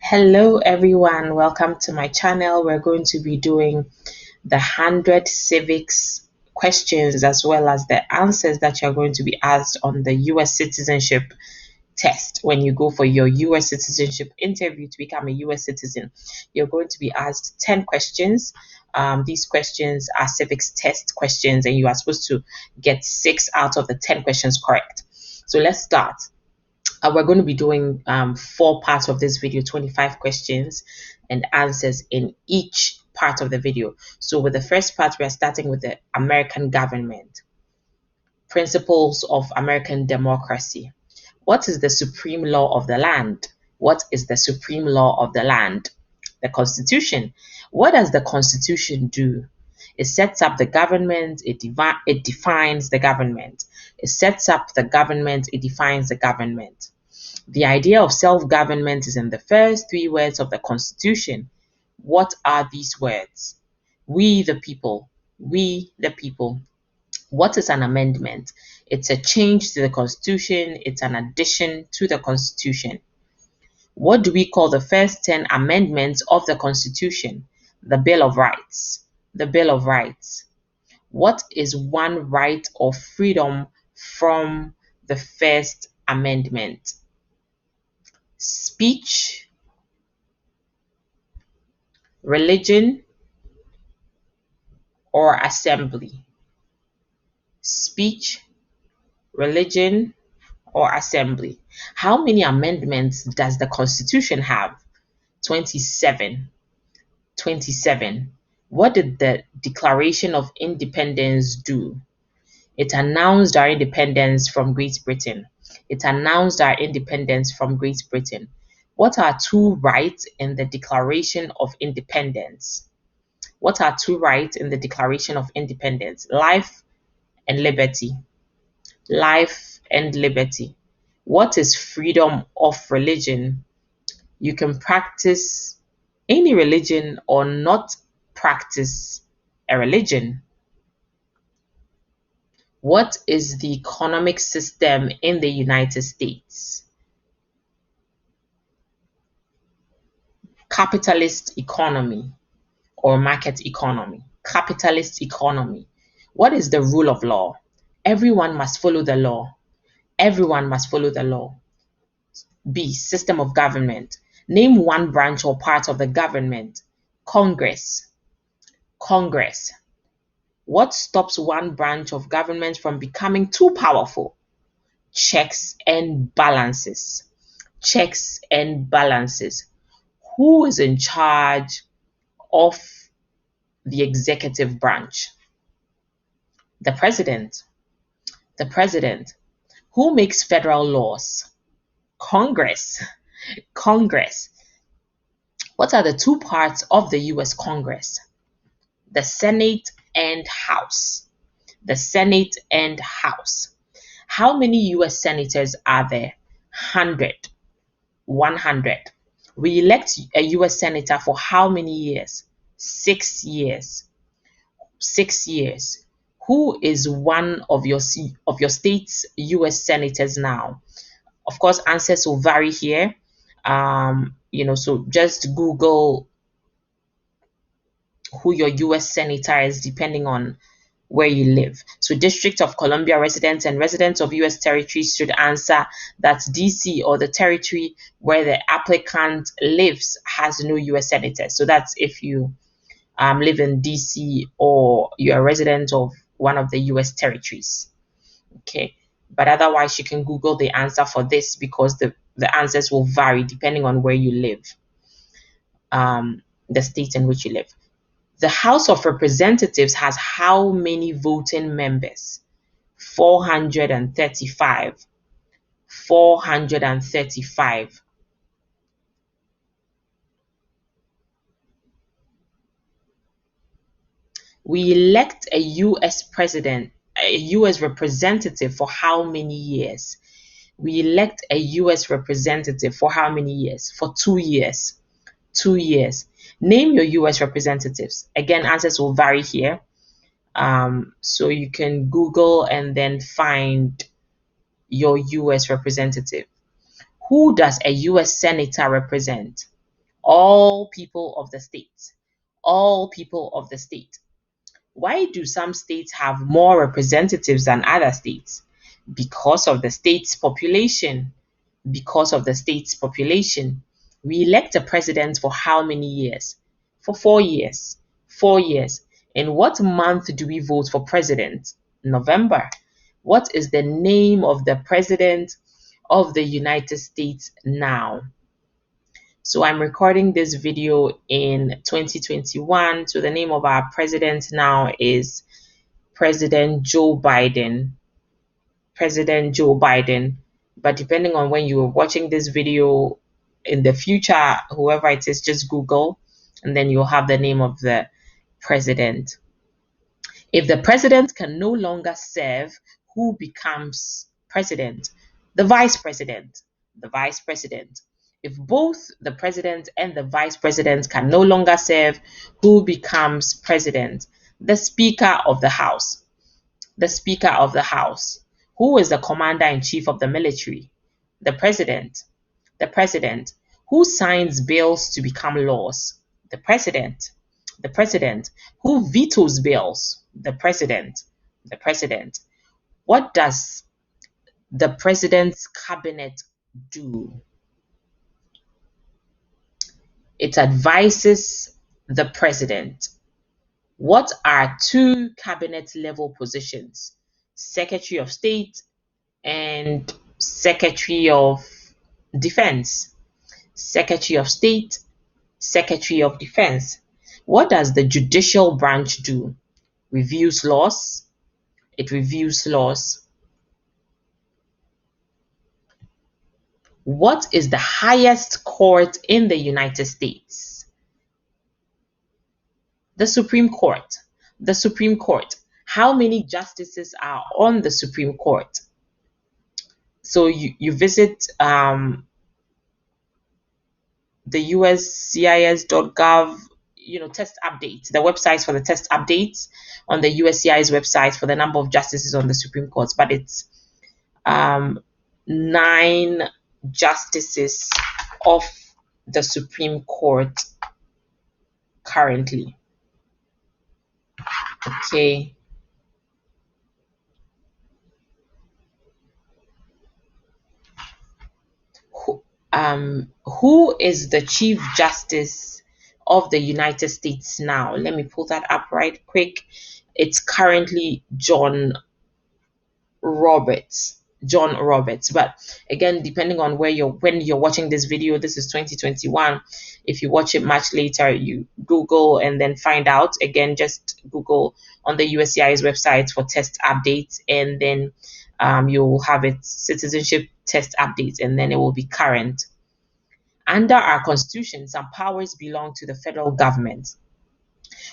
Hello everyone, welcome to my channel. We're going to be doing the 100 civics questions as well as the answers that you're going to be asked on the US citizenship test. When you go for your US citizenship interview to become a US citizen, you're going to be asked 10 questions. These questions are civics test questions and you are supposed to get 6 out of the 10 questions correct. So let's start. We're going to be doing 4 parts of this video, 25 questions and answers in each part of the video. So with the first part, we are starting with the American government. Principles of American democracy. What is the supreme law of the land? What is the supreme law of the land? The Constitution. What does the Constitution do? It sets up the government, it defines the government. It sets up the government, it defines the government. The idea of self-government is in the first 3 words of the Constitution. What are these words? We the people. We the people. What is an amendment? It's a change to the Constitution. It's an addition to the Constitution. What do we call the first 10 amendments of the Constitution? The Bill of Rights. The Bill of Rights. What is one right or freedom from the First Amendment? Speech, religion, or assembly. Speech, religion, or assembly. How many amendments does the Constitution have? 27. 27. What did the Declaration of Independence do? It announced our independence from Great Britain. It announced our independence from Great Britain. What are 2 rights in the Declaration of Independence? What are 2 rights in the Declaration of Independence? Life and liberty. Life and liberty. What is freedom of religion? You can practice any religion or not practice a religion. What is the economic system in the United States? Capitalist economy or market economy? Capitalist economy. What is the rule of law? Everyone must follow the law. Everyone must follow the law. B. System of government. Name one branch or part of the government. Congress. Congress. What stops one branch of government from becoming too powerful? Checks and balances. Checks and balances. Who is in charge of the executive branch? The president. The president. Who makes federal laws? Congress. Congress. What are the 2 parts of the US Congress? The Senate and House. The Senate and House. How many US senators are there? 100. 100. We elect a US senator for how many years? 6 years. 6 years. Who is one of your state's US senators now? Of course, answers will vary here. So just Google who your US senator is depending on where you live. So District of Columbia residents and residents of US territories should answer that DC or the territory where the applicant lives has no US senator. So that's if you live in DC or you're a resident of one of the US territories. Okay, but otherwise you can Google the answer for this because the answers will vary depending on where you live, the state in which you live. The House of Representatives has how many voting members? 435. 435. We elect a US president, a US representative for how many years? We elect a US representative for how many years? For 2 years. 2 years. Name your US representatives. Again, answers will vary here. So you can Google and then find your US representative. Who does a US senator represent? All people of the state. All people of the state. Why do some states have more representatives than other states? Because of the state's population. Because of the state's population. We elect a president for how many years? For 4 years. 4 years. In what month do we vote for president? November. What is the name of the president of the United States now? So I'm recording this video in 2021. So the name of our president now is President Joe Biden. President Joe Biden. But depending on when you're watching this video in the future, whoever it is, just Google and then you'll have the name of the president. If the president can no longer serve, who becomes president? The vice president. The vice president. If both the president and the vice president can no longer serve, who becomes president? The Speaker of the House. The Speaker of the House. Who is the commander-in-chief of the military? The president. The president. Who signs bills to become laws? The president. The president. Who vetoes bills? The president. The president. What does the president's cabinet do? It advises the president. What are two cabinet level positions? Secretary of State and Secretary of Defense. Secretary of State, Secretary of Defense. What does the judicial branch do? Reviews laws. It reviews laws. What is the highest court in the United States? The Supreme Court. The Supreme Court. How many justices are on the Supreme Court? So you visit the USCIS.gov, test updates, the websites for the test updates on the USCIS website for the number of justices on the Supreme Court, but it's 9 justices of the Supreme Court currently. Okay. Who is the Chief Justice of the United States now? Let me pull that up right quick. It's currently John Roberts. John Roberts. But again, depending on when you're watching this video, this is 2021. If you watch it much later, you Google and then find out. Again, just Google on the USCIS website for test updates, and then you'll have it citizenship test updates, and then it will be current. Under our constitution, some powers belong to the federal government.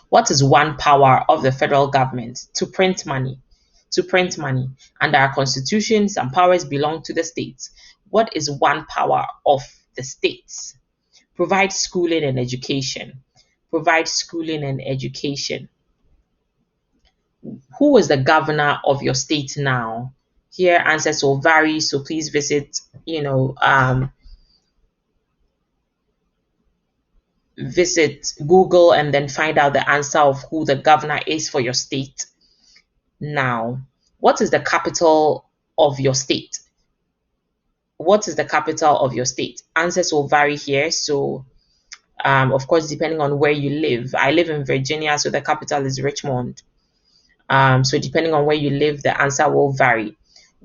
What is one power of the federal government? To print money. To print money. Under our constitution, some powers belong to the states. What is one power of the states? Provide schooling and education. Provide schooling and education. Who is the governor of your state now? Here, answers will vary, so please visit, visit Google and then find out the answer of who the governor is for your state now. What is the capital of your state? What is the capital of your state? Answers will vary here, so of course, depending on where you live. I live in Virginia, so the capital is Richmond. So depending on where you live, the answer will vary.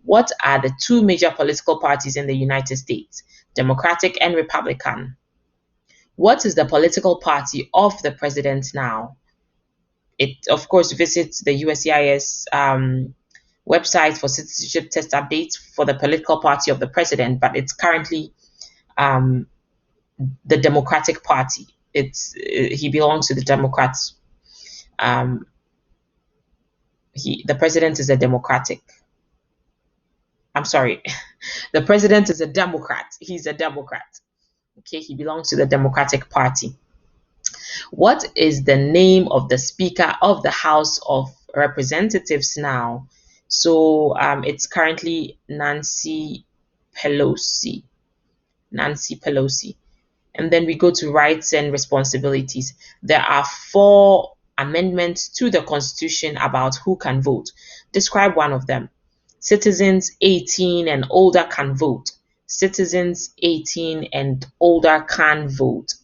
What are the two major political parties in the United States? Democratic and Republican. What is the political party of the president now? It, of course, visits the USCIS website for citizenship test updates for the political party of the president, but it's currently the Democratic Party. He belongs to the Democrats. The president is a Democratic. I'm sorry, the president is a Democrat. He's a Democrat. Okay, he belongs to the Democratic Party. What is the name of the Speaker of the House of Representatives now? So it's currently Nancy Pelosi. Nancy Pelosi. And then we go to rights and responsibilities. There are 4 amendments to the Constitution about who can vote. Describe one of them. Citizens 18 and older can vote. Citizens 18 and older can vote.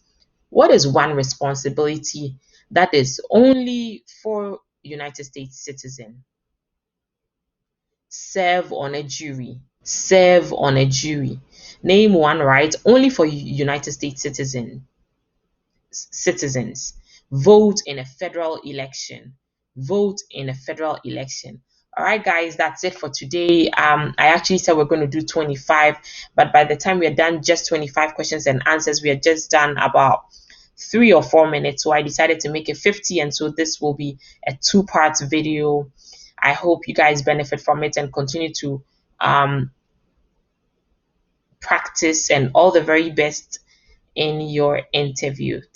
What is one responsibility that is only for United States citizen? Serve on a jury. Serve on a jury. Name one right only for United States citizens. Vote in a federal election. Vote in a federal election. All right, guys, that's it for today. I actually said we're going to do 25, but by the time we're done, just 25 questions and answers, we are just done about 3 or 4 minutes. So I decided to make it 50, and so this will be a 2-part video. I hope you guys benefit from it and continue to practice, and all the very best in your interview. Take